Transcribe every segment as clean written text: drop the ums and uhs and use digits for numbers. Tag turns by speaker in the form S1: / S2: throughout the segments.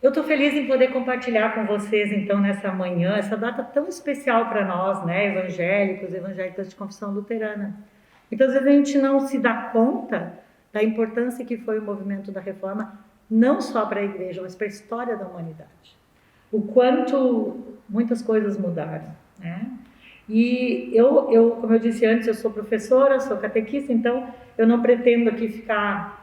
S1: Eu estou feliz em poder compartilhar com vocês, então, nessa manhã, essa data tão especial para nós, né, evangélicos, evangélicas de confissão luterana. Então, às vezes a gente não se dá conta da importância que foi o movimento da Reforma, não só para a igreja, mas para a história da humanidade. O quanto muitas coisas mudaram, né? E eu, como eu disse antes, eu sou professora, sou catequista, então eu não pretendo aqui ficar...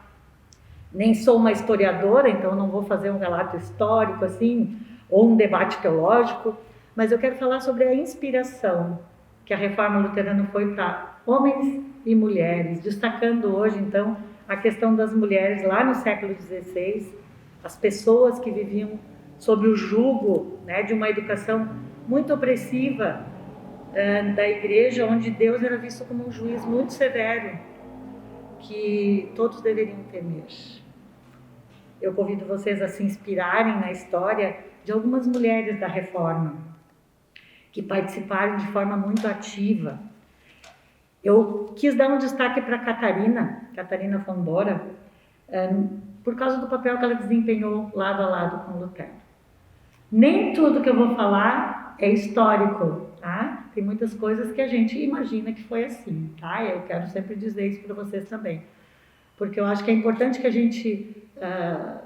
S1: Nem sou uma historiadora, então não vou fazer um relato histórico assim, ou um debate teológico, mas eu quero falar sobre a inspiração que a Reforma Luterana foi para homens e mulheres, destacando hoje, então, a questão das mulheres lá no século XVI, as pessoas que viviam sob o jugo, né, de uma educação muito opressiva da igreja, onde Deus era visto como um juiz muito severo, que todos deveriam temer. Eu convido vocês a se inspirarem na história de algumas mulheres da Reforma, que participaram de forma muito ativa. Eu quis dar um destaque para Catarina von Bora, por causa do papel que ela desempenhou lado a lado com Lutero. Nem tudo que eu vou falar é histórico, tá? Tem muitas coisas que a gente imagina que foi assim, tá? Eu quero sempre dizer isso para vocês também. Porque eu acho que é importante que a gente,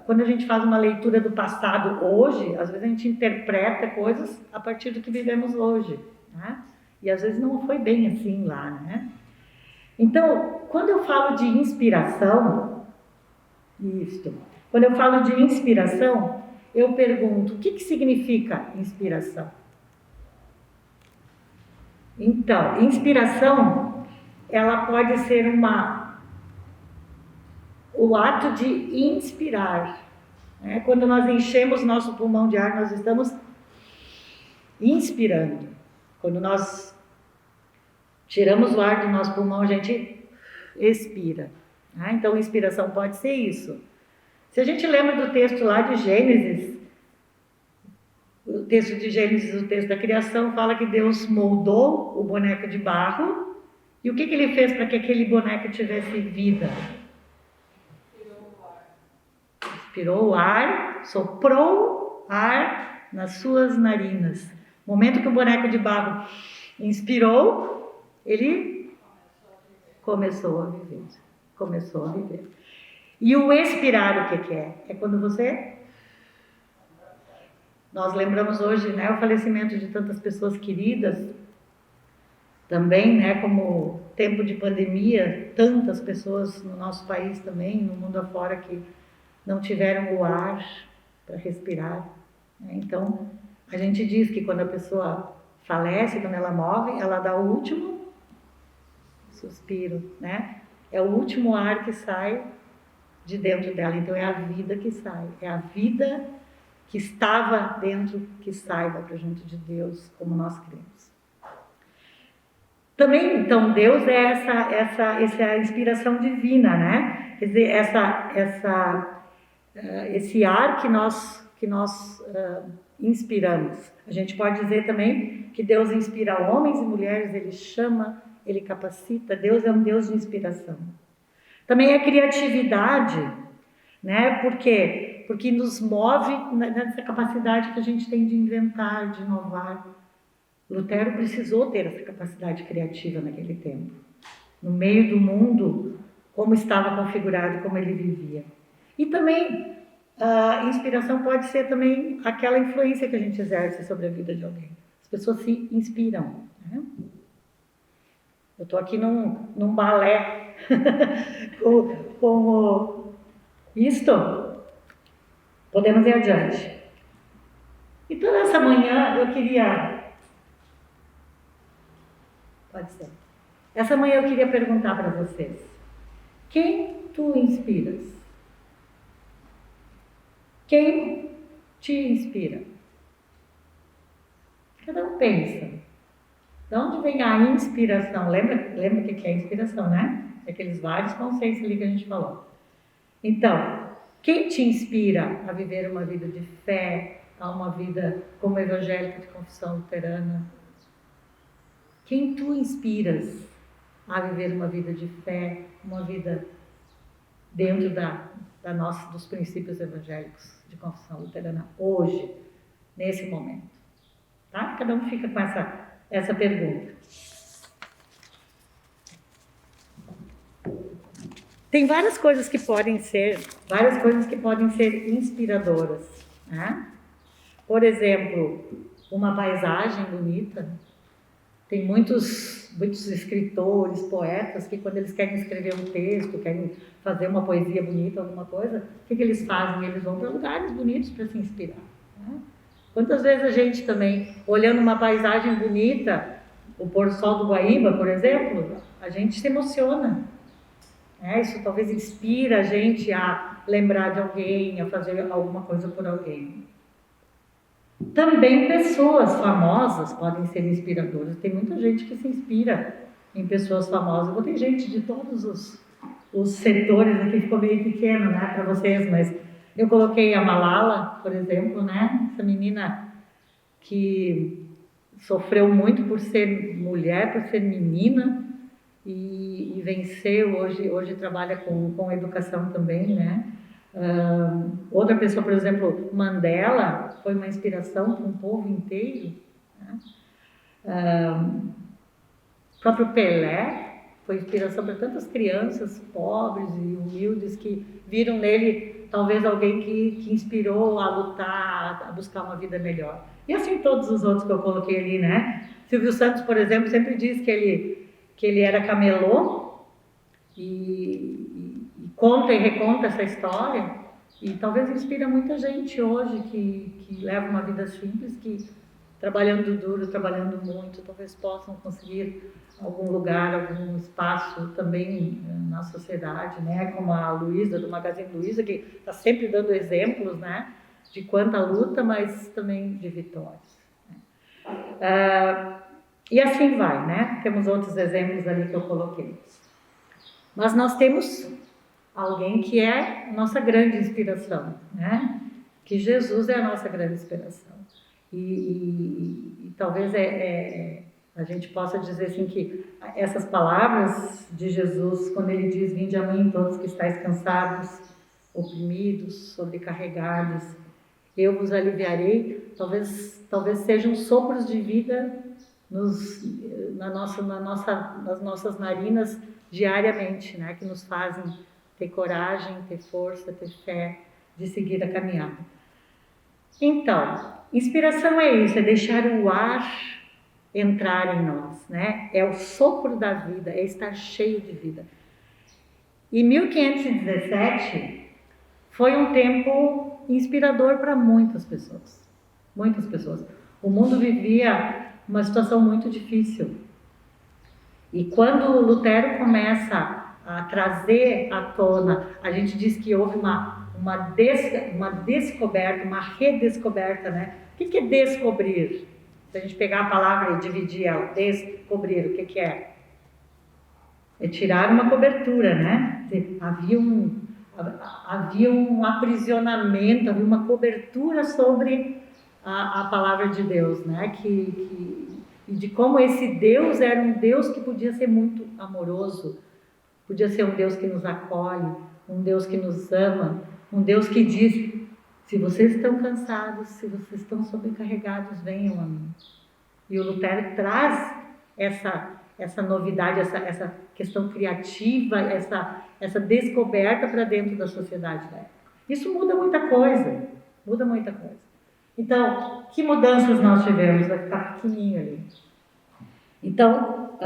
S1: quando a gente faz uma leitura do passado hoje, às vezes a gente interpreta coisas a partir do que vivemos hoje, né? E às vezes não foi bem assim lá, né? Então, quando eu falo de inspiração, quando eu falo de inspiração, eu pergunto, o que significa inspiração? Então, inspiração, ela pode ser o ato de inspirar. Né? Quando nós enchemos nosso pulmão de ar, nós estamos inspirando. Quando nós tiramos o ar do nosso pulmão, a gente expira. Né? Então, inspiração pode ser isso. Se a gente lembra do texto lá de Gênesis, o texto de Gênesis, o texto da criação, fala que Deus moldou o boneco de barro. E o que ele fez para que aquele boneco tivesse vida? Inspirou o ar, soprou ar nas suas narinas. No momento que o boneco de barro inspirou, ele começou a viver. Começou a viver. E o expirar, o que é? É quando você... Nós lembramos hoje, né, o falecimento de tantas pessoas queridas, também, né, como tempo de pandemia, tantas pessoas no nosso país também, no mundo afora, que não tiveram o ar para respirar. Né? Então, a gente diz que quando a pessoa falece, quando ela morre, ela dá o último suspiro, né? É o último ar que sai de dentro dela. Então, é a vida que sai, é a vida que estava dentro que sai para junto de Deus, como nós cremos. Também, então, Deus é essa inspiração divina, né? Quer dizer, esse ar que nós inspiramos. A gente pode dizer também que Deus inspira homens e mulheres, Ele chama, Ele capacita. Deus é um Deus de inspiração. Também a criatividade, né? Por quê? Porque nos move nessa capacidade que a gente tem de inventar, de inovar. Lutero precisou ter essa capacidade criativa naquele tempo, no meio do mundo, como estava configurado, como ele vivia. E também, a inspiração pode ser também aquela influência que a gente exerce sobre a vida de alguém. As pessoas se inspiram. Né? Eu estou aqui num balé com isto. Podemos ir adiante. Então, nessa manhã, eu queria... Pode ser. Essa manhã eu queria perguntar para vocês. Quem tu inspiras? Quem te inspira? Cada um pensa. De onde vem a inspiração? Lembra o que é inspiração, né? Aqueles vários conceitos ali que a gente falou. Então, quem te inspira a viver uma vida de fé, a uma vida como evangélica de confissão luterana? Quem tu inspiras a viver uma vida de fé, uma vida dentro dos princípios evangélicos de confissão luterana hoje, nesse momento? Tá? Cada um fica com essa pergunta. Tem várias coisas que podem ser inspiradoras, né? Por exemplo, uma paisagem bonita. Tem muitos escritores, poetas, que quando eles querem escrever um texto, querem fazer uma poesia bonita, alguma coisa, o que eles fazem? Eles vão para lugares bonitos para se inspirar, né? Quantas vezes a gente também, olhando uma paisagem bonita, o pôr do sol do Guaíba, por exemplo, a gente se emociona. Isso talvez inspira a gente a lembrar de alguém, a fazer alguma coisa por alguém. Também pessoas famosas podem ser inspiradoras. Tem muita gente que se inspira em pessoas famosas. Tem gente de todos os setores, aqui ficou meio pequeno, né, para vocês, mas eu coloquei a Malala, por exemplo, né, essa menina que sofreu muito por ser mulher, por ser menina, e venceu, hoje trabalha com educação também, né? Outra pessoa, por exemplo, Mandela, foi uma inspiração para um povo inteiro, né? O próprio Pelé foi inspiração para tantas crianças pobres e humildes que viram nele talvez alguém que inspirou a lutar, a buscar uma vida melhor. E assim todos os outros que eu coloquei ali, né? Silvio Santos, por exemplo, sempre diz que ele era camelô e conta e reconta essa história, e talvez inspira muita gente hoje que leva uma vida simples, que trabalhando duro, trabalhando muito, talvez possam conseguir algum lugar, algum espaço também na sociedade, né? Como a Luísa, do Magazine Luiza, que está sempre dando exemplos, né? De quanta luta, mas também de vitórias, né? E assim vai, né? Temos outros exemplos ali que eu coloquei. Mas nós temos alguém que é nossa grande inspiração, né? Que Jesus é a nossa grande inspiração. E talvez a gente possa dizer assim que essas palavras de Jesus, quando ele diz: "Vinde a mim todos que estáis cansados, oprimidos, sobrecarregados, eu vos aliviarei", talvez sejam sopros de vida nas nossas narinas diariamente, né? Que nos fazem ter coragem, ter força, ter fé de seguir a caminhada. Então, inspiração é isso, é deixar o ar entrar em nós, né? É o sopro da vida, é estar cheio de vida. E 1517 foi um tempo inspirador para muitas pessoas. Muitas pessoas. O mundo vivia uma situação muito difícil. E quando Lutero começa a trazer à tona, a gente diz que houve uma descoberta, uma redescoberta, né? O que é descobrir? Se a gente pegar a palavra e dividir ela, descobrir, o que é? É tirar uma cobertura, né? Havia um aprisionamento, havia uma cobertura sobre a palavra de Deus, né? E de como esse Deus era um Deus que podia ser muito amoroso, podia ser um Deus que nos acolhe, um Deus que nos ama, um Deus que diz: se vocês estão cansados, se vocês estão sobrecarregados, venham a mim. E o Lutero traz essa novidade, essa questão criativa, essa descoberta para dentro da sociedade da época. Isso muda muita coisa, muda muita coisa. Então, que mudanças nós tivemos? Vai ficar pequenininho ali. Então,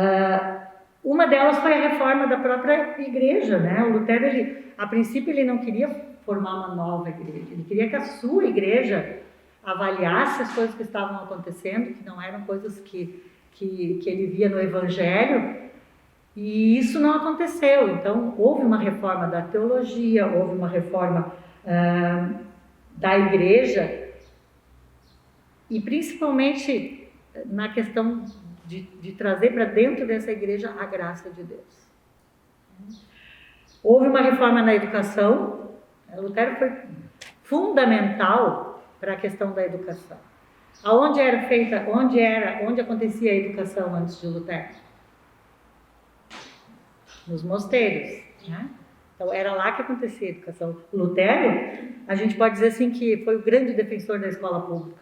S1: uma delas foi a reforma da própria igreja, né? O Lutero, a princípio, ele não queria formar uma nova igreja. Ele queria que a sua igreja avaliasse as coisas que estavam acontecendo, que não eram coisas que ele via no Evangelho, e isso não aconteceu. Então, houve uma reforma da teologia, houve uma reforma da igreja, e principalmente na questão de trazer para dentro dessa igreja a graça de Deus. Houve uma reforma na educação. Lutero foi fundamental para a questão da educação. Onde acontecia a educação antes de Lutero? Nos mosteiros, né? Então, era lá que acontecia a educação. O Lutero, a gente pode dizer assim que foi o grande defensor da escola pública.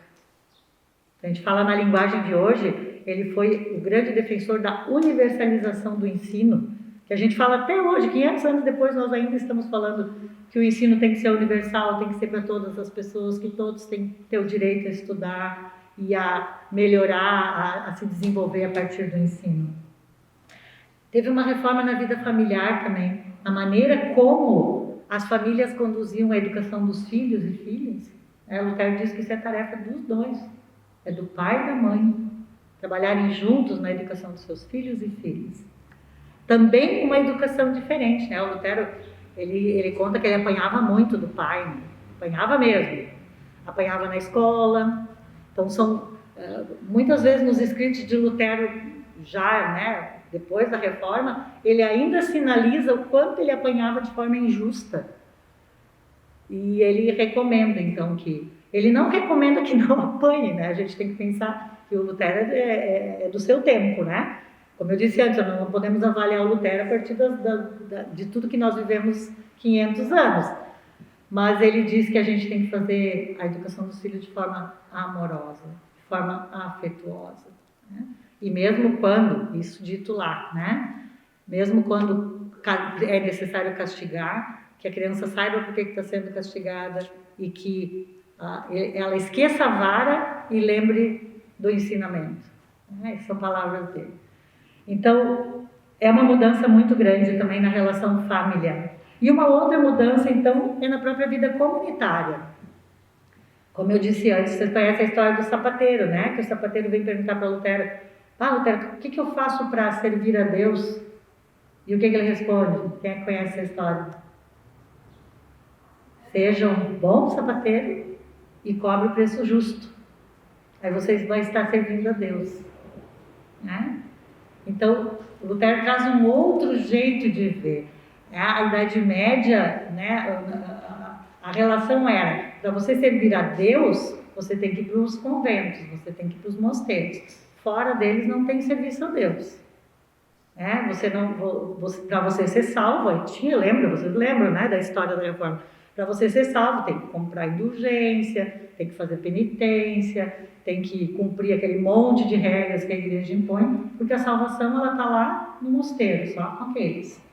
S1: A gente fala na linguagem de hoje, ele foi o grande defensor da universalização do ensino, que a gente fala até hoje, 500 anos depois, nós ainda estamos falando que o ensino tem que ser universal, tem que ser para todas as pessoas, que todos têm que ter o direito a estudar e a melhorar, a se desenvolver a partir do ensino. Teve uma reforma na vida familiar também, a maneira como as famílias conduziam a educação dos filhos e filhas. Lutero diz que isso é tarefa dos dois, é do pai e da mãe, trabalharem juntos na educação dos seus filhos e filhas. Também uma educação diferente, né? O Lutero, ele conta que ele apanhava muito do pai, né? Apanhava mesmo, apanhava na escola. Então muitas vezes nos escritos de Lutero, já, né, depois da reforma, ele ainda sinaliza o quanto ele apanhava de forma injusta. E ele recomenda, então, que... Ele não recomenda que não apanhe, né? A gente tem que pensar que o Lutero é do seu tempo, né? Como eu disse antes, não podemos avaliar o Lutero a partir de tudo que nós vivemos 500 anos. Mas ele diz que a gente tem que fazer a educação dos filhos de forma amorosa, de forma afetuosa, né? E mesmo quando, isso dito lá, né? Mesmo quando é necessário castigar, que a criança saiba por que está sendo castigada e que ela esqueça a vara e lembre do ensinamento. Né? São palavras dele. Então, é uma mudança muito grande também na relação familiar. E uma outra mudança, então, é na própria vida comunitária. Como eu disse antes, vocês conhecem a história do sapateiro, né? Que o sapateiro vem perguntar para Lutero: Lutero, o que eu faço para servir a Deus? E o que ele responde? Quem é que conhece essa história? Seja um bom sapateiro e cobre o preço justo. Aí vocês vão estar servindo a Deus. Né? Então, Lutero traz um outro jeito de ver. A Idade Média, né, a relação era, para você servir a Deus, você tem que ir para os conventos, você tem que ir para os mosteiros. Fora deles não tem serviço a Deus. Para você ser salvo, vocês lembram, né, da história da Reforma? Para você ser salvo, tem que comprar indulgência, tem que fazer penitência, tem que cumprir aquele monte de regras que a igreja impõe, porque a salvação ela está lá no mosteiro, só com aqueles.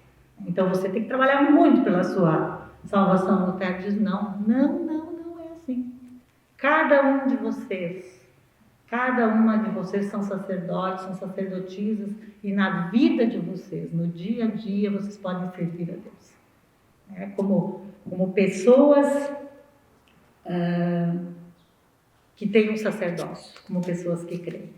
S1: Então você tem que trabalhar muito pela sua salvação. Lutero diz: não é assim. Cada uma de vocês são sacerdotes, são sacerdotisas, e na vida de vocês, no dia a dia, vocês podem servir a Deus. Como pessoas que têm um sacerdócio, como pessoas que creem.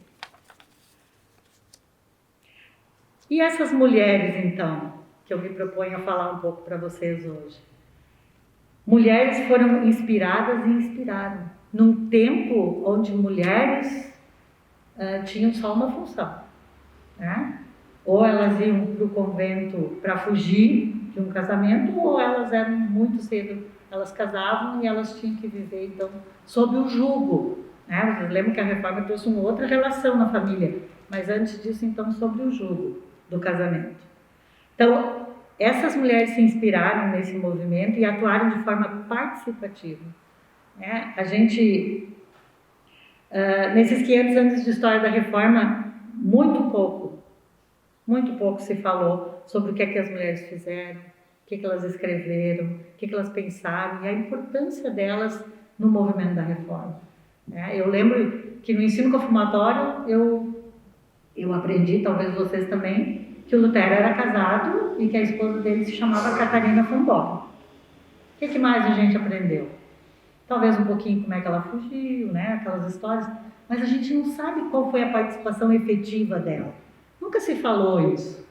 S1: E essas mulheres, então, que eu me proponho a falar um pouco para vocês hoje. Mulheres foram inspiradas e inspiraram. Num tempo onde mulheres tinham só uma função, né? Ou elas iam para o convento para fugir de um casamento, ou elas eram muito cedo, elas casavam e elas tinham que viver, então, sob o jugo. Né? Vocês lembram que a reforma trouxe uma outra relação na família, mas antes disso, então, sobre o jugo do casamento. Então, essas mulheres se inspiraram nesse movimento e atuaram de forma participativa. A gente, nesses 500 anos de história da Reforma, muito pouco se falou sobre o que é que as mulheres fizeram, o que é que elas escreveram, o que é que elas pensaram e a importância delas no movimento da Reforma. Eu lembro que no ensino confirmatório eu aprendi, talvez vocês também, que o Lutero era casado e que a esposa dele se chamava Catarina von Bock. O que mais a gente aprendeu? Talvez um pouquinho como é que ela fugiu, né? Aquelas histórias, mas a gente não sabe qual foi a participação efetiva dela. Nunca se falou isso.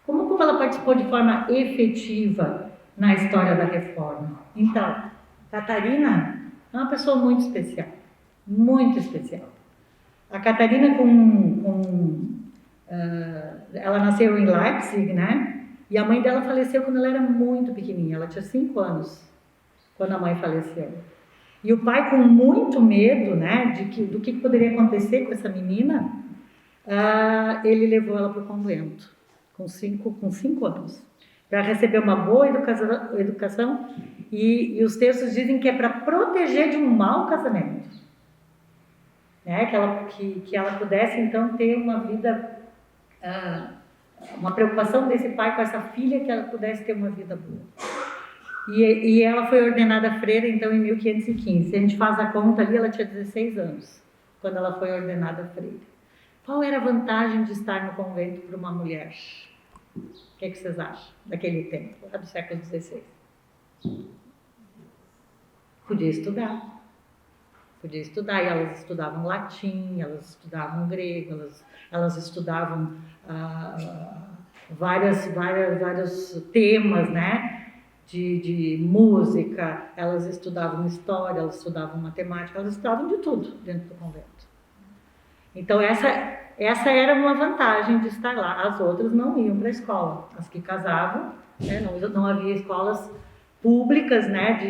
S1: Como ela participou de forma efetiva na história da Reforma? Então, Catarina é uma pessoa muito especial, muito especial. A Catarina, ela nasceu em Leipzig, né? E a mãe dela faleceu quando ela era muito pequenininha, ela tinha 5 anos, quando a mãe faleceu. E o pai, com muito medo, né, do que poderia acontecer com essa menina, ele levou ela para o convento, com 5 anos. para receber uma boa educação e os textos dizem que é para proteger de um mau casamento, né? Que ela pudesse então ter uma vida, uma preocupação desse pai com essa filha, que ela pudesse ter uma vida boa. E ela foi ordenada freira então em 1515. Se a gente faz a conta ali, ela tinha 16 anos quando ela foi ordenada freira. Qual era a vantagem de estar no convento para uma mulher? O que vocês acham daquele tempo, lá do século XVI? Podia estudar, e elas estudavam latim, elas estudavam grego, elas estudavam vários temas, né? De música, elas estudavam história, elas estudavam matemática, elas estudavam de tudo dentro do convento. Então essa era uma vantagem de estar lá. As outras não iam para a escola, as que casavam, né? Não havia escolas públicas, né?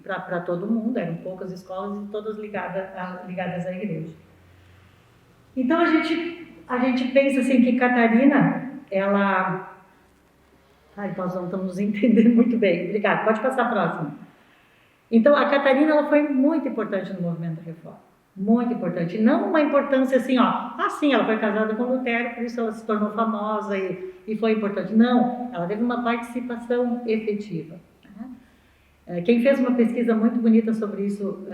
S1: Para todo mundo, eram poucas escolas e todas ligadas à igreja. Então a gente pensa assim que Catarina, ela... nós não estamos entendendo muito bem. Obrigada, pode passar a próxima. Então, a Catarina, ela foi muito importante no movimento da Reforma. Muito importante. Não uma importância assim, sim, ela foi casada com Lutero, por isso ela se tornou famosa e foi importante. Não, ela teve uma participação efetiva. Quem fez uma pesquisa muito bonita sobre isso,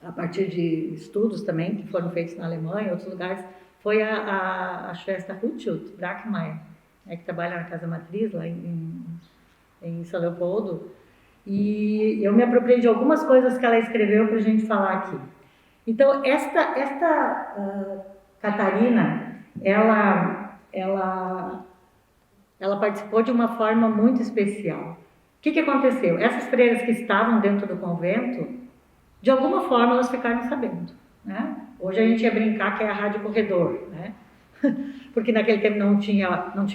S1: a partir de estudos também, que foram feitos na Alemanha e outros lugares, foi a Schwester Hutschut Brackmeier, que trabalha na Casa Matriz, lá em São Leopoldo, e eu me apropriei de algumas coisas que ela escreveu para a gente falar aqui. Então, esta Catarina, ela participou de uma forma muito especial. O que aconteceu? Essas freiras que estavam dentro do convento, de alguma forma elas ficaram sabendo, né? Hoje a gente ia brincar que é a rádio corredor, né? Porque naquele tempo não tinha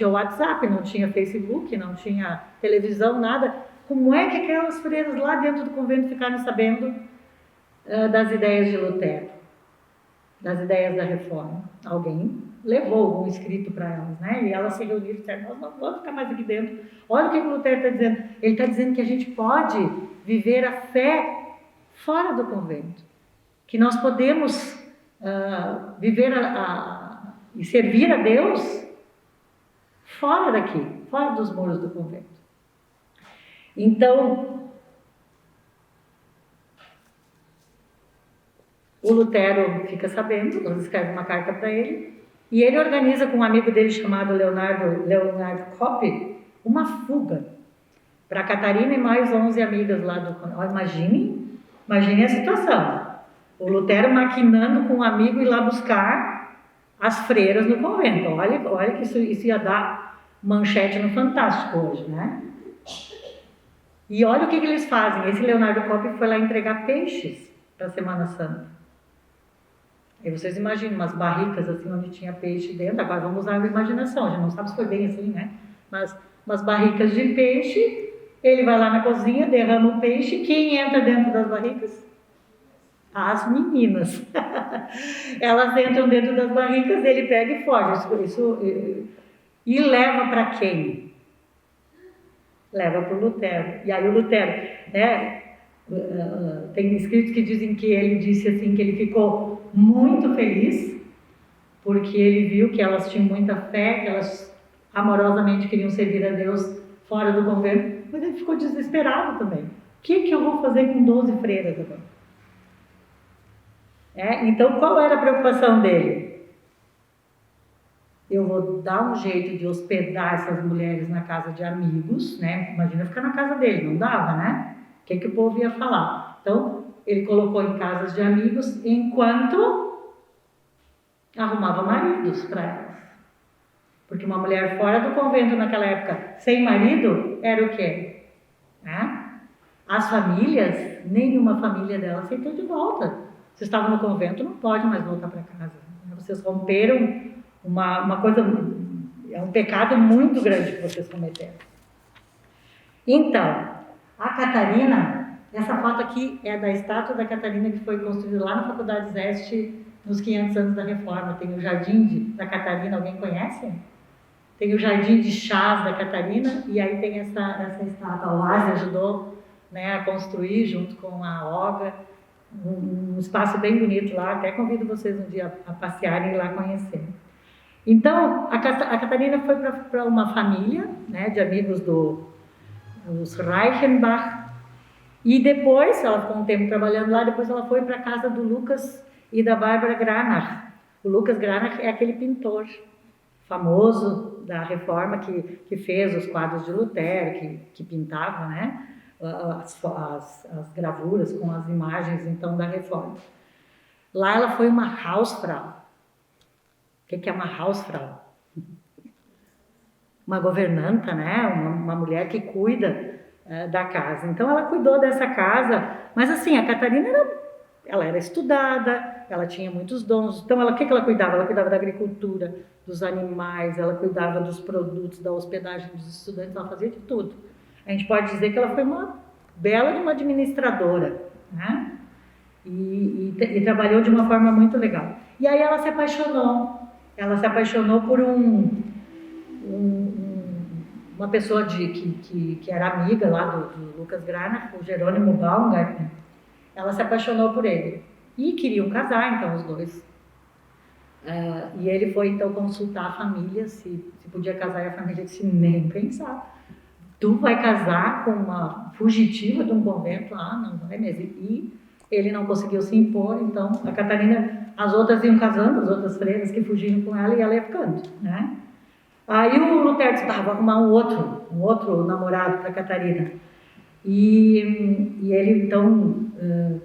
S1: WhatsApp, não tinha Facebook, não tinha televisão, nada. Como é que aquelas freiras lá dentro do convento ficaram sabendo das ideias de Lutero, das ideias da Reforma? Alguém levou algum escrito para elas, né? E elas se reuniram e disseram: nós não vamos ficar mais aqui dentro. Olha o que o Lutero está dizendo. Ele está dizendo que a gente pode viver a fé fora do convento, que nós podemos viver e servir a Deus fora daqui, fora dos muros do convento. Então, o Lutero fica sabendo, eles escrevem uma carta para ele, e ele organiza com um amigo dele chamado Leonardo Kopp uma fuga para Catarina e mais 11 amigas lá do convento. Imagine a situação. O Lutero maquinando com um amigo ir lá buscar as freiras no convento. Olha que isso ia dar manchete no Fantástico hoje, né? E olha o que eles fazem. Esse Leonardo Kopp foi lá entregar peixes para a Semana Santa. E vocês imaginam umas barricas assim onde tinha peixe dentro. Agora vamos usar a imaginação. A gente não sabe se foi bem assim, né? Mas umas barricas de peixe. Ele vai lá na cozinha, derrama o peixe. Quem entra dentro das barricas? As meninas. Elas entram dentro das barricas, ele pega e foge. E leva para quem? Leva para o Lutero. E aí o Lutero, né, tem escritos que dizem que ele disse assim, que ele ficou muito feliz, porque ele viu que elas tinham muita fé, que elas amorosamente queriam servir a Deus fora do convento, mas ele ficou desesperado também. O que eu vou fazer com 12 freiras agora? Então, qual era a preocupação dele? Eu vou dar um jeito de hospedar essas mulheres na casa de amigos, né? Imagina ficar na casa dele, não dava, né? O que o povo ia falar? Então, ele colocou em casas de amigos enquanto arrumava maridos para elas. Porque uma mulher fora do convento naquela época, sem marido, era o quê? As famílias, nenhuma família dela aceitou de volta. Vocês estavam no convento, não pode mais voltar para casa. Vocês romperam uma coisa, é um pecado muito grande que vocês cometeram. Então, a Catarina, essa foto aqui é da estátua da Catarina que foi construída lá na Faculdade Zeste nos 500 anos da Reforma. Tem o Jardim da Catarina, alguém conhece? tem o Jardim de Chás da Catarina, e aí tem essa estátua. A Oase ajudou, né, a construir junto com a Olga, um espaço bem bonito lá. Até convido vocês um dia a passearem e lá conhecer. Então, a Catarina foi para uma família, né, de amigos dos Reichenbach, e depois, ela ficou um tempo trabalhando lá, depois ela foi para a casa do Lucas e da Bárbara Granach. O Lucas Granach é aquele pintor famoso da Reforma que fez os quadros de Lutero, que pintava, né, as gravuras com as imagens então da Reforma. Lá ela foi uma Hausfrau. O que é uma Hausfrau? Uma governanta, né, uma mulher que cuida da casa. Então ela cuidou dessa casa, mas assim, a Catarina ela era estudada, ela tinha muitos dons. Então o que ela cuidava? Ela cuidava da agricultura, dos animais, ela cuidava dos produtos, da hospedagem dos estudantes, ela fazia de tudo. A gente pode dizer que ela foi uma bela de uma administradora, né? E trabalhou de uma forma muito legal. E aí ela se apaixonou por uma pessoa que era amiga lá do Lucas Granach, o Jerônimo Baumgartner. Ela se apaixonou por ele e queriam casar, então, os dois. E ele foi, então, consultar a família se podia casar, e a família disse: nem pensar. Tu vai casar com uma fugitiva de um convento? Ah, não vai mesmo. E ele não conseguiu se impor, então a Catarina, as outras iam casando, as outras freiras que fugiram com ela, e ela ia ficando, né? Aí o Lutero disse: vou arrumar um outro namorado para a Catarina. E ele, então,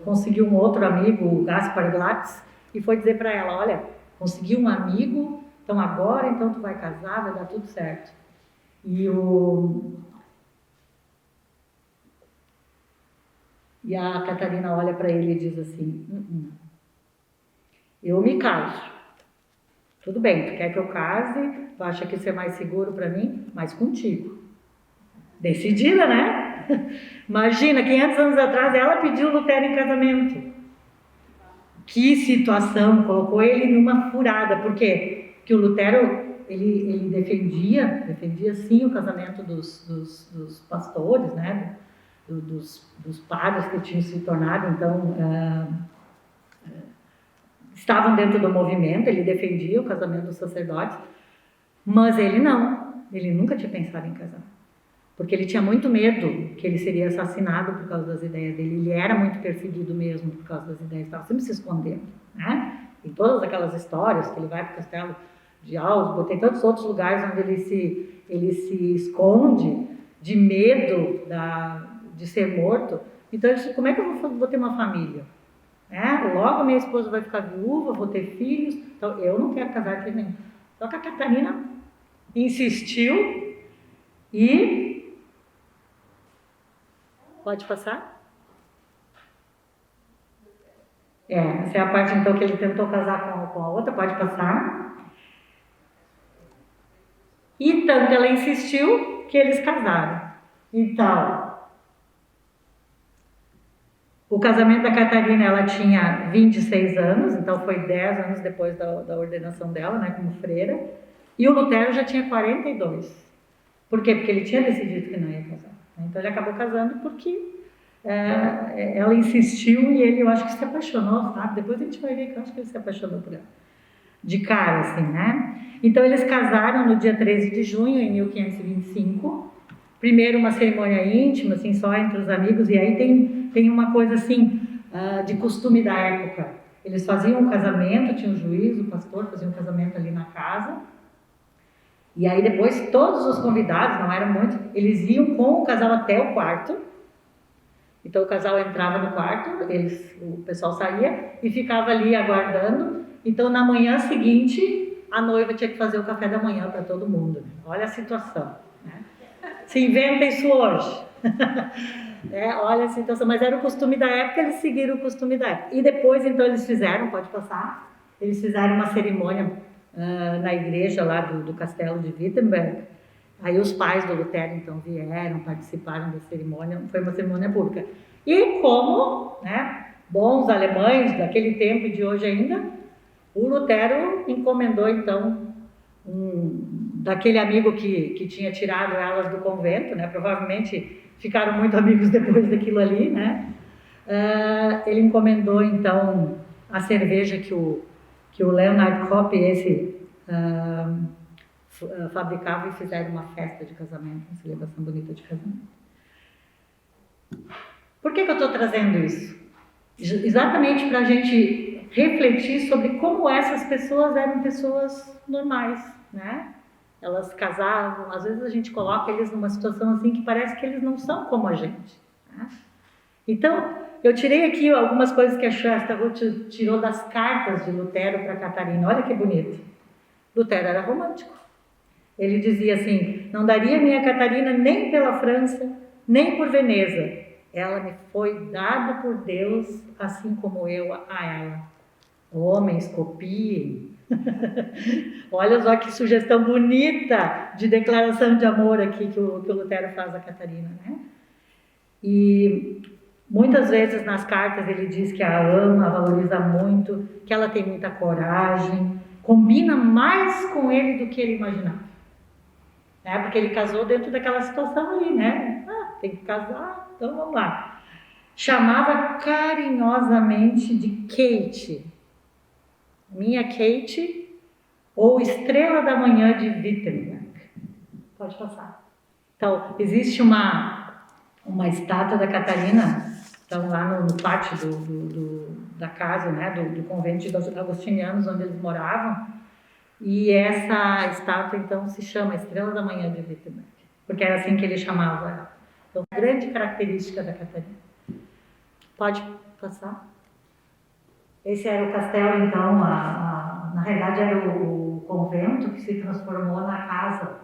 S1: conseguiu um outro amigo, o Gaspar Glatz, e foi dizer para ela: olha, consegui um amigo, então agora então tu vai casar, vai dar tudo certo. E a Catarina olha para ele e diz assim: eu me caso. Tudo bem, tu quer que eu case, tu acha que isso é mais seguro para mim, mas contigo. Decidida, né? Imagina, 500 anos atrás ela pediu Lutero em casamento. Que situação, colocou ele numa furada. Por quê? Porque o Lutero, ele defendia sim o casamento dos pastores, né? Dos padres que tinham se tornado, então, estavam dentro do movimento. Ele defendia o casamento dos sacerdotes, mas ele nunca tinha pensado em casar, porque ele tinha muito medo que ele seria assassinado por causa das ideias dele. Ele era muito perseguido mesmo por causa das ideias, estava sempre se escondendo, né? Em todas aquelas histórias que ele vai para o castelo de Augsburg, tem tantos outros lugares onde ele se esconde de medo de ser morto. Então ele disse: como é que eu vou ter uma família? Logo minha esposa vai ficar viúva, vou ter filhos, então eu não quero casar de nenhum. Só que a Catarina insistiu e... Pode passar? Essa é a parte então que ele tentou casar com a outra. Pode passar? E tanto ela insistiu que eles casaram. Então, o casamento da Catarina, ela tinha 26 anos, então foi 10 anos depois da ordenação dela, né, como freira. E o Lutero já tinha 42. Por quê? Porque ele tinha decidido que não ia casar. Então ele acabou casando porque ela insistiu e ele, eu acho que se apaixonou, sabe? Depois a gente vai ver que eu acho que ele se apaixonou por ela. De cara, assim, né? Então eles casaram no dia 13 de junho, em 1525. Primeiro uma cerimônia íntima, assim, só entre os amigos. E aí tem uma coisa, assim, de costume da época. Eles faziam um casamento, tinha um juiz, o pastor, fazia um casamento ali na casa. E aí depois todos os convidados, não eram muitos, eles iam com o casal até o quarto. Então o casal entrava no quarto, o pessoal saía e ficava ali aguardando. Então na manhã seguinte, a noiva tinha que fazer o café da manhã para todo mundo. Olha a situação, né? Se inventa isso hoje. Olha a situação, mas era o costume da época, eles seguiram o costume da época. E depois então eles fizeram, pode passar, eles fizeram uma cerimônia na igreja lá do castelo de Wittenberg. Aí os pais do Lutero então vieram, participaram da cerimônia, foi uma cerimônia pública. E como, né, bons alemães daquele tempo e de hoje ainda, o Lutero encomendou então um daquele amigo que tinha tirado elas do convento, né? Provavelmente ficaram muito amigos depois daquilo ali, né? Ele encomendou então a cerveja que o Leonard Cope, esse fabricava, e fizeram uma festa de casamento, uma celebração bonita de casamento. Por que eu estou trazendo isso? Exatamente para a gente refletir sobre como essas pessoas eram pessoas normais, né? Elas casavam, às vezes a gente coloca eles numa situação assim que parece que eles não são como a gente, né? Então, eu tirei aqui algumas coisas que a Shasta Ruth tirou das cartas de Lutero para Catarina. Olha que bonito. Lutero era romântico. Ele dizia assim: não daria minha Catarina nem pela França, nem por Veneza. Ela me foi dada por Deus, assim como eu a ela. Homens, copiem. Olha só que sugestão bonita de declaração de amor aqui que o Lutero faz a Catarina, né? E muitas vezes nas cartas ele diz que a ama, a valoriza muito, que ela tem muita coragem, combina mais com ele do que ele imaginava, né? Porque ele casou dentro daquela situação ali, né? Tem que casar, então vamos lá. Chamava carinhosamente de Kate, minha Kate, ou Estrela da Manhã de Wittenberg. Pode passar. Então, existe uma estátua da Catarina, então, lá no pátio da casa, né, do convento dos agostinianos, onde eles moravam, e essa estátua, então, se chama Estrela da Manhã de Wittenberg, porque era assim que ele chamava ela. Então, a grande característica da Catarina. Pode passar? Esse era o castelo, então, na realidade era o convento que se transformou na casa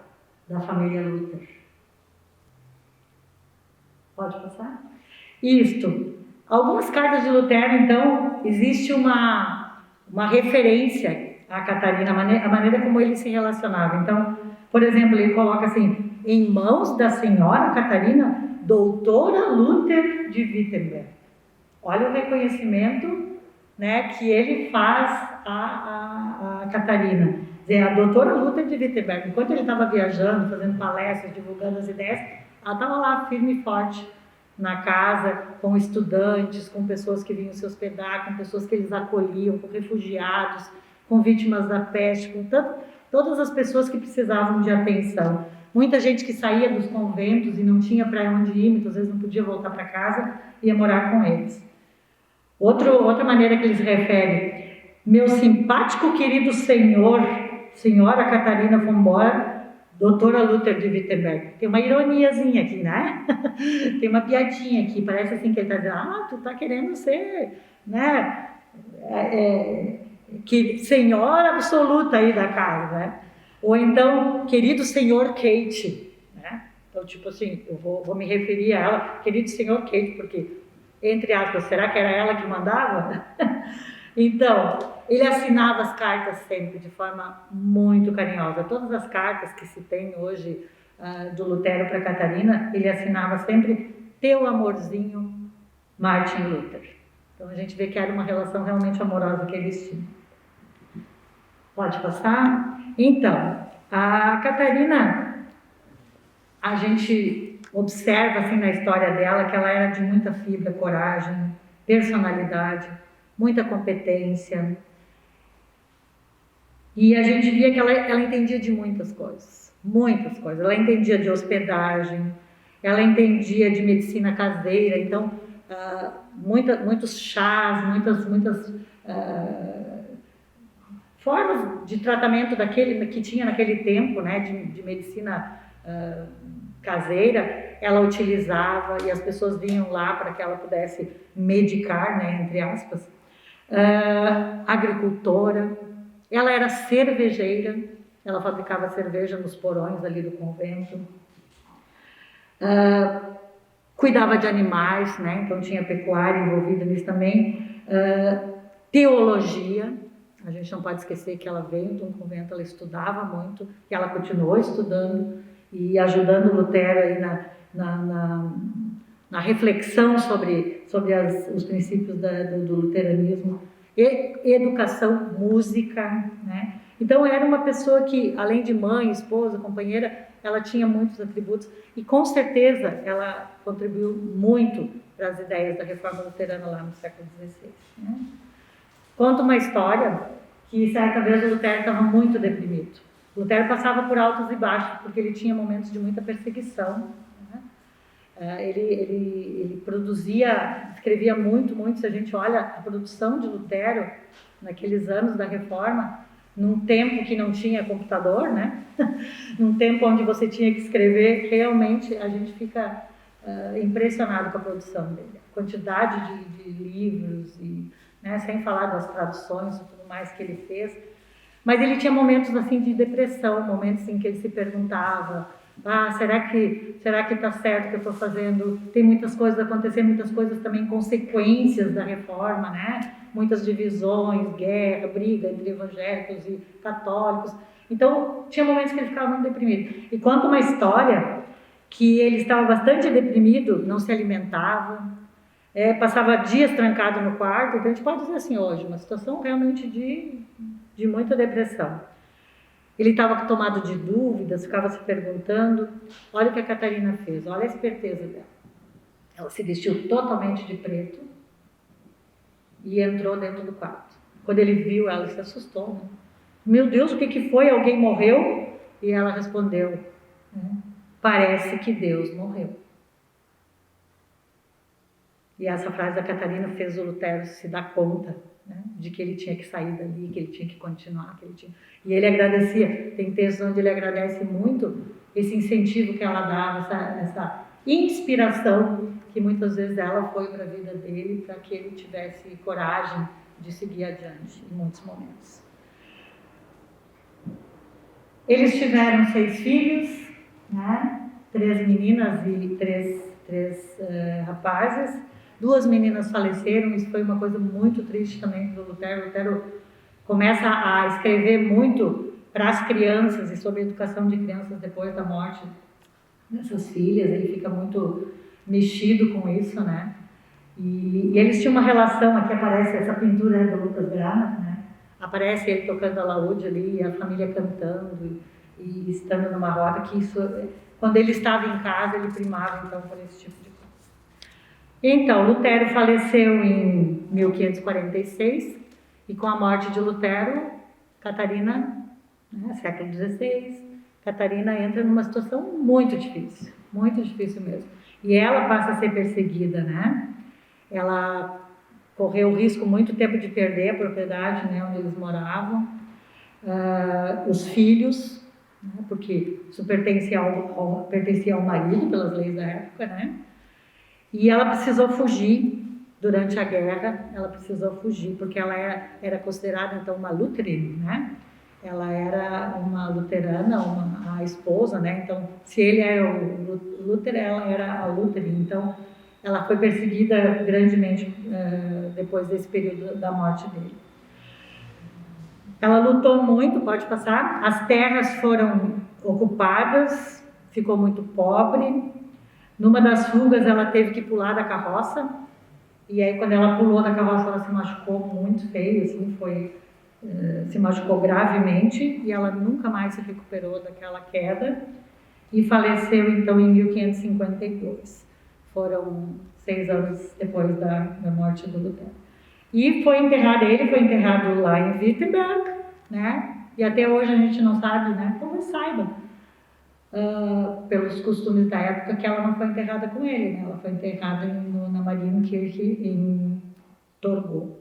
S1: da família Luther. Pode passar? Isto. Algumas cartas de Lutero, então, existe uma referência a Catarina, a maneira como ele se relacionava. Então, por exemplo, ele coloca assim: em mãos da senhora Catarina, doutora Luther de Wittenberg. Olha o reconhecimento, né, que ele faz a Catarina. A doutora Luther de Wittenberg, enquanto ele estava viajando, fazendo palestras, divulgando as ideias, ela estava lá firme e forte na casa, com estudantes, com pessoas que vinham se hospedar, com pessoas que eles acolhiam, com refugiados, com vítimas da peste, com todas as pessoas que precisavam de atenção. Muita gente que saía dos conventos e não tinha para onde ir, muitas vezes não podia voltar para casa, ia morar com eles. Outra maneira que eles referem: meu simpático querido senhora Catarina von Bohr, doutora Luther de Wittenberg. Tem uma ironiazinha aqui, né? Tem uma piadinha aqui, parece assim que ele está dizendo: tu está querendo ser, né, que senhora absoluta aí da casa, né? Ou então, querido senhor Kate, né? Então, tipo assim, eu vou me referir a ela, querido senhor Kate, porque, entre aspas, será que era ela que mandava? Então, ele assinava as cartas sempre de forma muito carinhosa. Todas as cartas que se tem hoje do Lutero para Catarina, ele assinava sempre teu amorzinho, Martin Luther. Então a gente vê que era uma relação realmente amorosa que eles tinham. Pode passar? Então, a Catarina, a gente observa assim na história dela que ela era de muita fibra, coragem, personalidade, muita competência. E a gente via que ela entendia de muitas coisas, muitas coisas. Ela entendia de hospedagem, ela entendia de medicina caseira, então muitos chás, muitas formas de tratamento que tinha naquele tempo, né, de medicina caseira, ela utilizava, e as pessoas vinham lá para que ela pudesse medicar, né, entre aspas. Agricultora, ela era cervejeira, ela fabricava cerveja nos porões ali do convento, cuidava de animais, né? Então tinha pecuária envolvida nisso também, teologia, a gente não pode esquecer que ela veio de um convento, ela estudava muito, e ela continuou estudando e ajudando Lutero aí na reflexão sobre os princípios do luteranismo. Educação, música, né? Então era uma pessoa que, além de mãe, esposa, companheira, ela tinha muitos atributos e com certeza ela contribuiu muito para as ideias da Reforma Luterana lá no século XVI. Né? Conta uma história que certa vez o Lutero estava muito deprimido. O Lutero passava por altos e baixos porque ele tinha momentos de muita perseguição. Né? Ele produzia, escrevia muito. Se a gente olha a produção de Lutero naqueles anos da Reforma, num tempo que não tinha computador, né? Num tempo onde você tinha que escrever, realmente a gente fica impressionado com a produção dele. A quantidade de livros, e, né? Sem falar das traduções e tudo mais que ele fez. Mas ele tinha momentos assim de depressão, momentos em que ele se perguntava: será que está certo o que eu estou fazendo? Tem muitas coisas acontecendo, muitas coisas também consequências da reforma, né? Muitas divisões, guerra, briga entre evangélicos e católicos. Então, tinha momentos que ele ficava muito deprimido. E conta uma história que ele estava bastante deprimido, não se alimentava, passava dias trancado no quarto. Então, a gente pode dizer assim hoje, uma situação realmente de muita depressão. Ele estava tomado de dúvidas, ficava se perguntando. Olha o que a Catarina fez, olha a esperteza dela. Ela se vestiu totalmente de preto e entrou dentro do quarto. Quando ele viu, ela se assustou. Né? Meu Deus, o que foi? Alguém morreu? E ela respondeu: parece que Deus morreu. E essa frase da Catarina fez o Lutero se dar conta, né, de que ele tinha que sair dali, que ele tinha que continuar, E ele agradecia. Tem textos onde ele agradece muito esse incentivo que ela dava, essa inspiração que muitas vezes ela foi para a vida dele, para que ele tivesse coragem de seguir adiante em muitos momentos. Eles tiveram 6 filhos, né? 3 meninas e 3 rapazes. 2 meninas faleceram, isso foi uma coisa muito triste também para o Lutero. O Lutero começa a escrever muito para as crianças e sobre a educação de crianças depois da morte dessas filhas. Ele fica muito mexido com isso, né? E eles tinham uma relação, aqui aparece essa pintura do Lucas Graham, né? Aparece ele tocando alaúde ali, e a família cantando e estando numa roda, que isso, quando ele estava em casa, ele primava então por esse tipo de coisa. Então, Lutero faleceu em 1546 e com a morte de Lutero, Catarina, né, século XVI, Catarina entra numa situação muito difícil mesmo. E ela passa a ser perseguida, né? Ela correu o risco muito tempo de perder a propriedade, né, onde eles moravam, os filhos, né, porque isso pertencia ao marido pelas leis da época, né? E ela precisou fugir durante a guerra. Ela precisou fugir porque ela era considerada então uma luterana, né? Ela era uma luterana, a esposa, né? Então, se ele era o Luther, ela era a luterana. Então, ela foi perseguida grandemente depois desse período da morte dele. Ela lutou muito, pode passar. As terras foram ocupadas, ficou muito pobre. Numa das fugas, ela teve que pular da carroça. E aí, quando ela pulou da carroça, ela se machucou muito feio, assim, se machucou gravemente. E ela nunca mais se recuperou daquela queda. E faleceu, então, em 1552. Foram 6 anos depois da morte do Lutero. E ele foi enterrado lá em Wittenberg, né? E até hoje a gente não sabe, né? Talvez saiba, pelos costumes da época, que ela não foi enterrada com ele, né? Ela foi enterrada na Marienkirche em Torgau,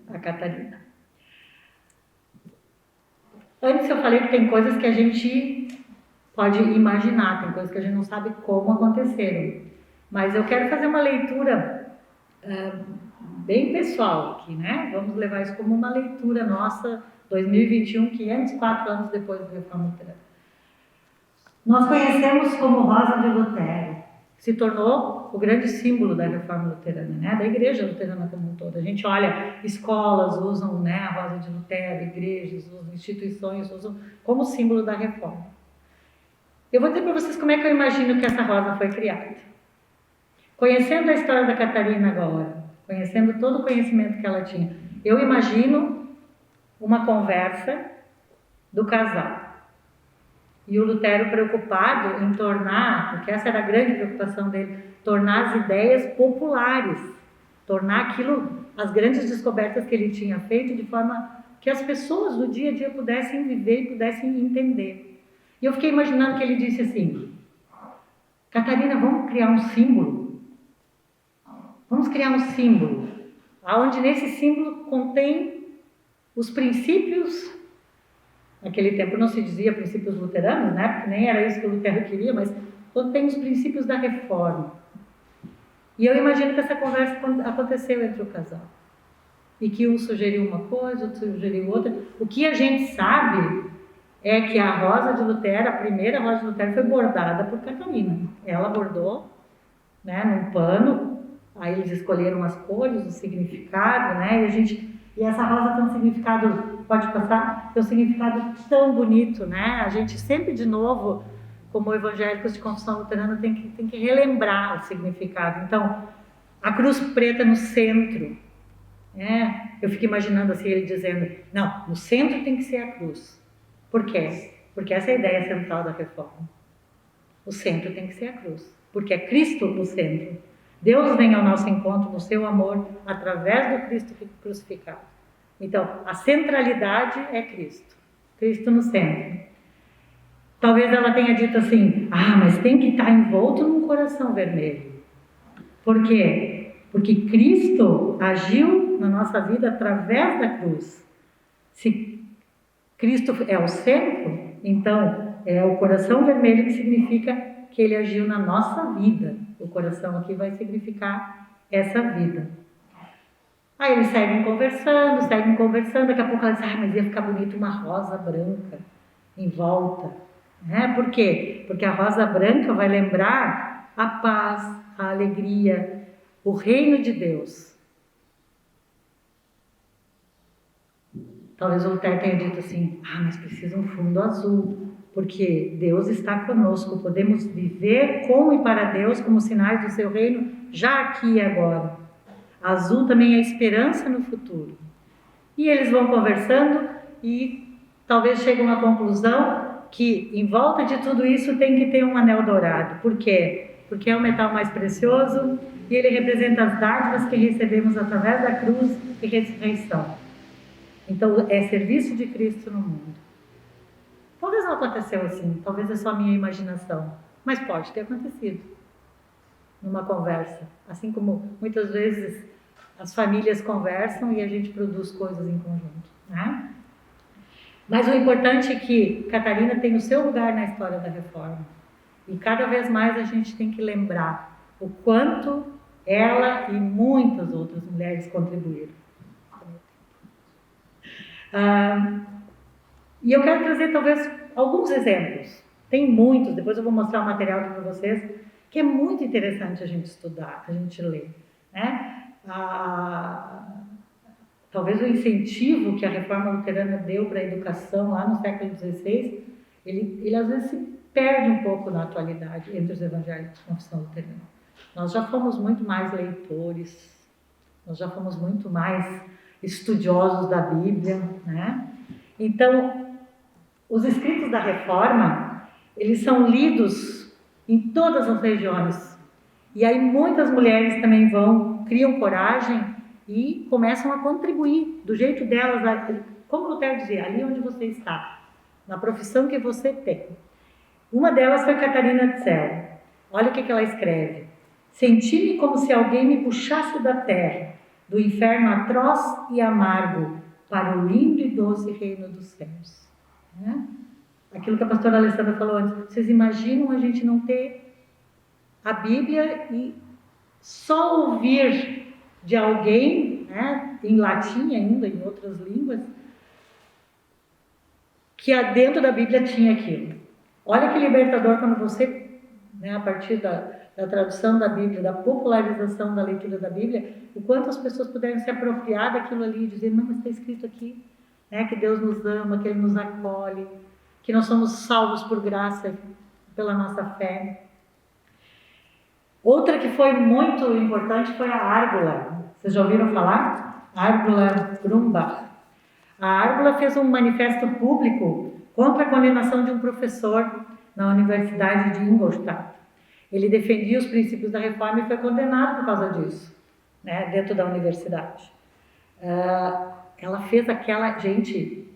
S1: a Catarina. Antes eu falei que tem coisas que a gente pode imaginar, tem coisas que a gente não sabe como aconteceram. Mas eu quero fazer uma leitura bem pessoal aqui, né? Vamos levar isso como uma leitura nossa, 2021, 504 anos depois da Reforma Luterana. Nós conhecemos como Rosa de Lutero, que se tornou o grande símbolo da Reforma Luterana, né? Da Igreja Luterana como um todo. A gente olha, escolas usam, né, a Rosa de Lutero, igrejas usam, instituições usam como símbolo da Reforma. Eu vou dizer para vocês como é que eu imagino que essa rosa foi criada. Conhecendo a história da Catarina agora, conhecendo todo o conhecimento que ela tinha, eu imagino uma conversa do casal. E o Lutero, preocupado em tornar, porque essa era a grande preocupação dele, tornar as ideias populares, tornar aquilo, as grandes descobertas que ele tinha feito, de forma que as pessoas do dia a dia pudessem viver e pudessem entender. E eu fiquei imaginando que ele disse assim: Catarina, vamos criar um símbolo. Vamos criar um símbolo, onde nesse símbolo contém os princípios. Naquele tempo não se dizia princípios luteranos, né? Porque nem era isso que o Lutero queria, mas contém os princípios da reforma. E eu imagino que essa conversa aconteceu entre o casal. E que um sugeriu uma coisa, outro sugeriu outra. O que a gente sabe é que a rosa de Lutero, a primeira rosa de Lutero, foi bordada por Catarina. Ela bordou, né, num pano. Aí eles escolheram as cores, o significado, né? E essa rosa tem um significado, pode passar, tem um significado tão bonito, né? A gente sempre, de novo, como evangélicos de confissão luterana, tem que relembrar o significado. Então, a cruz preta no centro, né? Eu fico imaginando assim, ele dizendo, não, no centro tem que ser a cruz. Por quê? Porque essa é a ideia central da reforma. O centro tem que ser a cruz, porque é Cristo no centro. Deus vem ao nosso encontro no seu amor através do Cristo crucificado. Então, a centralidade é Cristo. Cristo no centro. Talvez ela tenha dito assim, mas tem que estar envolto num coração vermelho. Por quê? Porque Cristo agiu na nossa vida através da cruz. Se Cristo é o centro, então é o coração vermelho que significa que ele agiu na nossa vida. O coração aqui vai significar essa vida. Aí eles seguem conversando, daqui a pouco ela diz, mas ia ficar bonito uma rosa branca em volta. Né? Por quê? Porque a rosa branca vai lembrar a paz, a alegria, o reino de Deus. Talvez o Lutero tenha dito assim, mas precisa um fundo azul, porque Deus está conosco, podemos viver com e para Deus como sinais do seu reino, já aqui e agora. Azul também é esperança no futuro. E eles vão conversando e talvez cheguem a uma conclusão que em volta de tudo isso tem que ter um anel dourado. Por quê? Porque é o metal mais precioso e ele representa as dádivas que recebemos através da cruz e ressurreição. Então, é serviço de Cristo no mundo. Talvez não aconteceu assim, talvez é só a minha imaginação, mas pode ter acontecido numa conversa. Assim como muitas vezes as famílias conversam e a gente produz coisas em conjunto, né? Mas o importante é que Catarina tem o seu lugar na história da reforma. E cada vez mais a gente tem que lembrar o quanto ela e muitas outras mulheres contribuíram. E eu quero trazer talvez alguns exemplos. Tem muitos, depois eu vou mostrar o material aqui para vocês, que é muito interessante a gente estudar, a gente ler, né? Talvez o incentivo que a reforma luterana deu para a educação lá no século XVI, ele às vezes se perde um pouco na atualidade entre os evangélicos de confissão luterana. Nós já fomos muito mais leitores, nós já fomos muito mais estudiosos da Bíblia, né? Então, os escritos da reforma, eles são lidos em todas as regiões. E aí muitas mulheres também criam coragem e começam a contribuir do jeito delas, como Lutero dizia, ali onde você está, na profissão que você tem. Uma delas foi Catarina de Cel. Olha o que ela escreve. Senti-me como se alguém me puxasse da terra, do inferno atroz e amargo, para o lindo e doce reino dos céus. Né? Aquilo que a pastora Alessandra falou antes, vocês imaginam a gente não ter a Bíblia e só ouvir de alguém, né, em latim ainda, em outras línguas, que dentro da Bíblia tinha aquilo. Olha que libertador quando você, né, a partir da tradução da Bíblia, da popularização da leitura da Bíblia, o quanto as pessoas puderem se apropriar daquilo ali e dizer, não, mas está escrito aqui, né, que Deus nos ama, que Ele nos acolhe, que nós somos salvos por graça, pela nossa fé. Outra que foi muito importante foi a Árgula. Vocês já ouviram falar? Árgula Grumbach. A Árgula fez um manifesto público contra a condenação de um professor na Universidade de Ingolstadt. Ele defendia os princípios da reforma e foi condenado por causa disso, né, dentro da universidade. Ela fez aquela... Gente,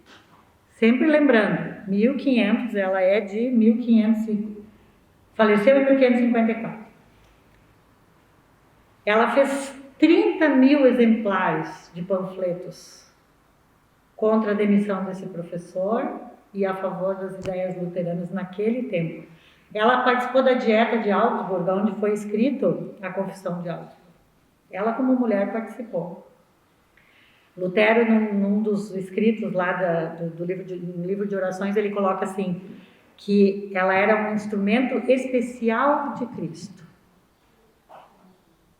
S1: sempre lembrando, 1500, ela é de 1500, faleceu em 1554. Ela fez 30 mil exemplares de panfletos contra a demissão desse professor e a favor das ideias luteranas naquele tempo. Ela participou da Dieta de Augsburg, onde foi escrito a Confissão de Augsburg. Ela, como mulher, participou. Lutero, num dos escritos lá do livro de orações, ele coloca assim, que ela era um instrumento especial de Cristo.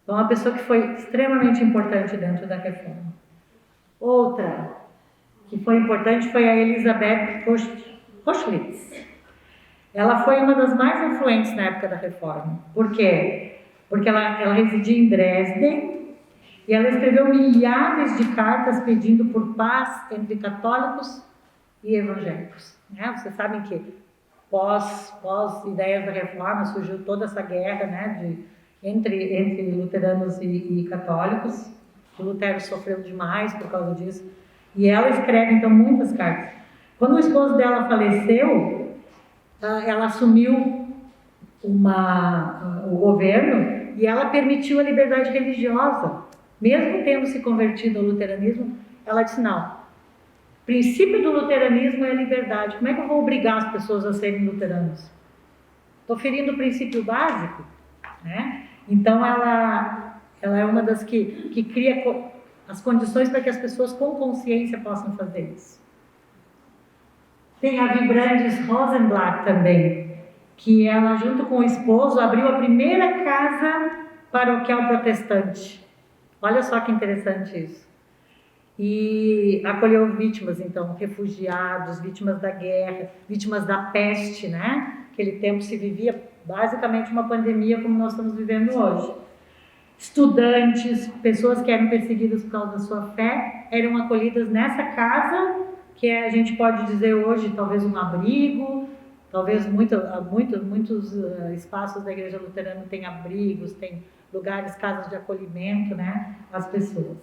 S1: Então, uma pessoa que foi extremamente importante dentro da reforma. Outra que foi importante foi a Elisabeth Koschwitz. Ela foi uma das mais influentes na época da reforma. Por quê? Porque ela residia em Dresden e ela escreveu milhares de cartas pedindo por paz entre católicos e evangélicos. Né? Vocês sabem que pós ideias da reforma surgiu toda essa guerra, né, entre luteranos e católicos. O Lutero sofreu demais por causa disso. E ela escreve, então, muitas cartas. Quando o esposo dela faleceu, ela assumiu o governo e ela permitiu a liberdade religiosa. Mesmo tendo se convertido ao luteranismo, ela disse, não, o princípio do luteranismo é a liberdade. Como é que eu vou obrigar as pessoas a serem luteranos? Estou ferindo o princípio básico, né? Então, ela é uma das que cria as condições para que as pessoas com consciência possam fazer isso. Tem a Vibrandes Rosenblatt também, que ela, junto com o esposo, abriu a primeira casa paroquial protestante. Olha só que interessante isso. E acolheu vítimas, então, refugiados, vítimas da guerra, vítimas da peste, né? Naquele tempo se vivia basicamente uma pandemia como nós estamos vivendo hoje. Estudantes, pessoas que eram perseguidas por causa da sua fé, eram acolhidas nessa casa, que a gente pode dizer hoje talvez um abrigo, talvez muitos espaços da Igreja Luterana têm abrigos, tem lugares, casas de acolhimento, né, às pessoas.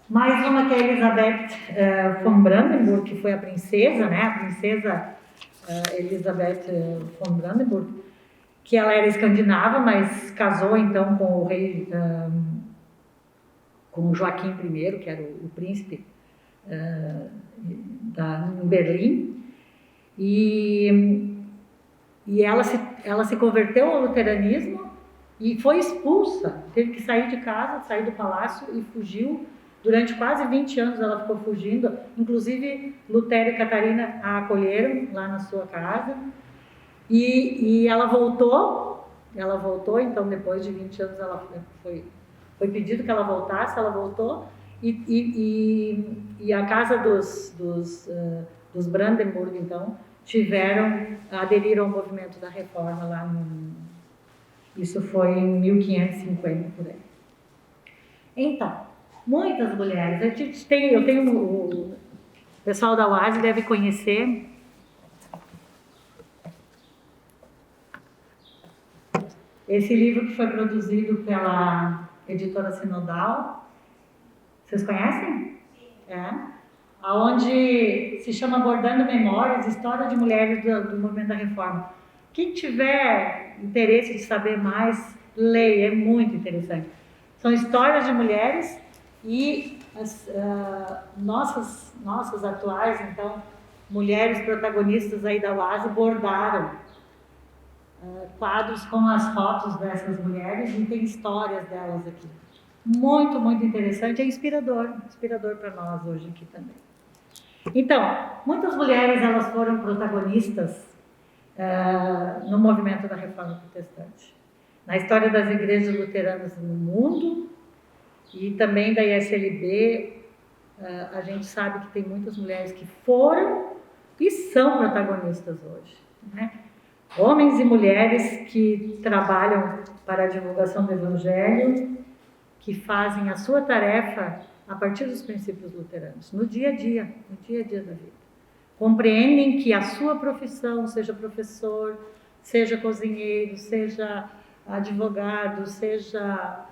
S1: Mais uma que é a Elisabeth von Brandenburg, que foi a princesa, né, a princesa Elisabeth von Brandenburg, que ela era escandinava, mas casou então com o rei, com Joaquim I, que era o príncipe em Berlim, e ela se converteu ao luteranismo e foi expulsa, teve que sair de casa, sair do palácio e fugiu. Durante quase 20 anos ela ficou fugindo, inclusive Lutero e Catarina a acolheram lá na sua casa, e ela voltou, então depois de 20 anos ela foi pedido que ela voltasse, ela voltou, e a casa dos Brandenburg, então, aderiram ao movimento da reforma lá isso foi em 1550 por aí. Então, muitas mulheres, eu tenho o pessoal da UASI deve conhecer esse livro que foi produzido pela editora Sinodal. Vocês conhecem? Onde se chama Abordando Memórias, História de Mulheres do Movimento da Reforma. Quem tiver interesse de saber mais, leia, é muito interessante. São histórias de mulheres e as nossas atuais, então, mulheres protagonistas aí da UASI bordaram quadros com as fotos dessas mulheres e tem histórias delas aqui. Muito, muito interessante, é inspirador para nós hoje aqui também. Então, muitas mulheres elas foram protagonistas no movimento da Reforma Protestante, na história das igrejas luteranas no mundo e também da ISLB. A gente sabe que tem muitas mulheres que foram e são protagonistas hoje, né? Homens e mulheres que trabalham para a divulgação do Evangelho, que fazem a sua tarefa a partir dos princípios luteranos, no dia a dia da vida. compreendem que a sua profissão, seja professor, seja cozinheiro, seja advogado, seja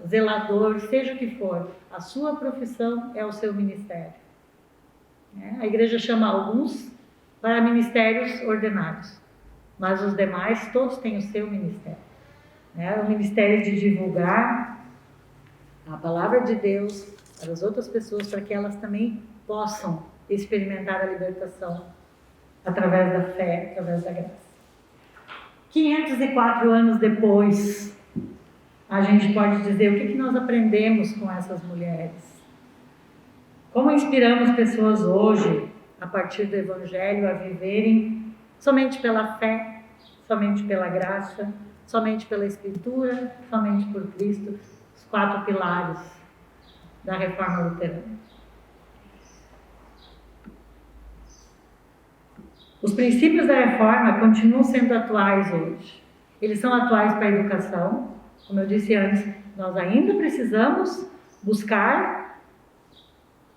S1: zelador, seja o que for, a sua profissão é o seu ministério. A igreja chama alguns para ministérios ordenados, mas os demais todos têm o seu ministério. O ministério de divulgar a palavra de Deus para as outras pessoas, para que elas também possam experimentar a libertação através da fé, através da graça. 504 anos depois, a gente pode dizer o que nós aprendemos com essas mulheres. Como inspiramos pessoas hoje, a partir do Evangelho, a viverem somente pela fé, somente pela graça, somente pela Escritura, somente por Cristo, os 4 pilares da Reforma Luterana. Os princípios da Reforma continuam sendo atuais hoje. Eles são atuais para a educação. Como eu disse antes, nós ainda precisamos buscar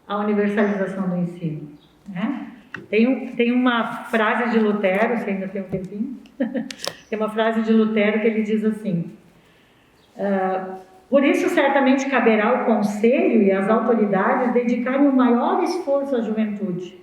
S1: a universalização do ensino. Tem uma frase de Lutero, se ainda tem um tempinho, tem uma frase de Lutero que ele diz assim: por isso certamente caberá ao conselho e às autoridades dedicarem o maior esforço à juventude.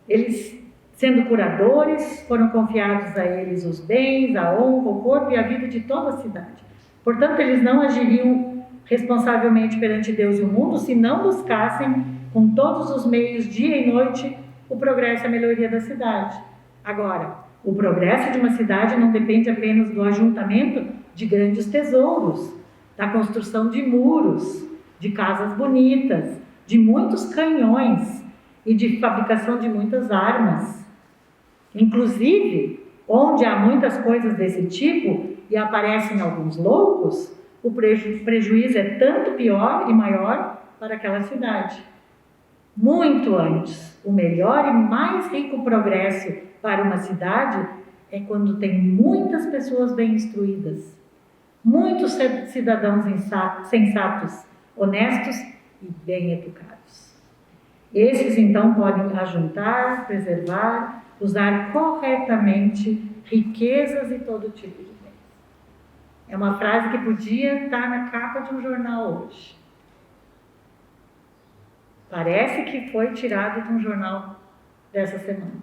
S1: Eles, sendo curadores, foram confiados a eles os bens, a honra, o corpo e a vida de toda a cidade. Portanto, eles não agiriam responsavelmente perante Deus e o mundo se não buscassem com todos os meios, dia e noite, o progresso e a melhoria da cidade. Agora, o progresso de uma cidade não depende apenas do ajuntamento de grandes tesouros, da construção de muros, de casas bonitas, de muitos canhões e de fabricação de muitas armas. Inclusive, onde há muitas coisas desse tipo e aparecem alguns loucos, o prejuízo é tanto pior e maior para aquela cidade. Muito antes, o melhor e mais rico progresso para uma cidade é quando tem muitas pessoas bem instruídas, muitos cidadãos sensatos, honestos e bem educados. Esses, então, podem ajuntar, preservar, usar corretamente riquezas e todo tipo de bens. É uma frase que podia estar na capa de um jornal hoje. Parece que foi tirado de um jornal dessa semana.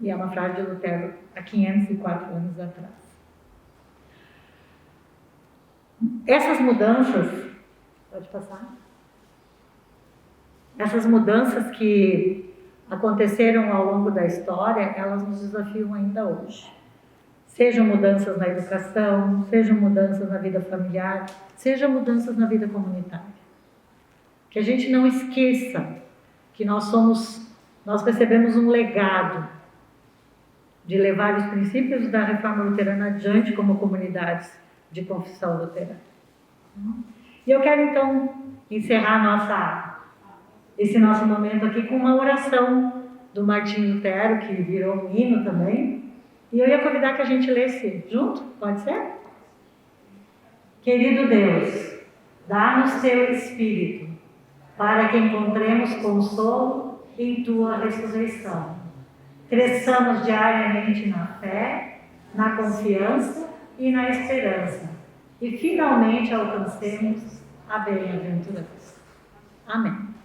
S1: E é uma frase de Lutero há 504 anos atrás. Essas mudanças, pode passar? Essas mudanças que aconteceram ao longo da história, elas nos desafiam ainda hoje. Sejam mudanças na educação, sejam mudanças na vida familiar, sejam mudanças na vida comunitária. Que a gente não esqueça que nós recebemos um legado de levar os princípios da Reforma Luterana adiante como comunidades de confissão luterana. E eu quero então encerrar esse nosso momento aqui com uma oração do Martinho Lutero, que virou um hino também. E eu ia convidar que a gente lesse junto, pode ser? Querido Deus, dá-nos teu Espírito, para que encontremos consolo em tua ressurreição. Cresçamos diariamente na fé, na confiança e na esperança, e finalmente alcancemos a bem-aventurança. Amém.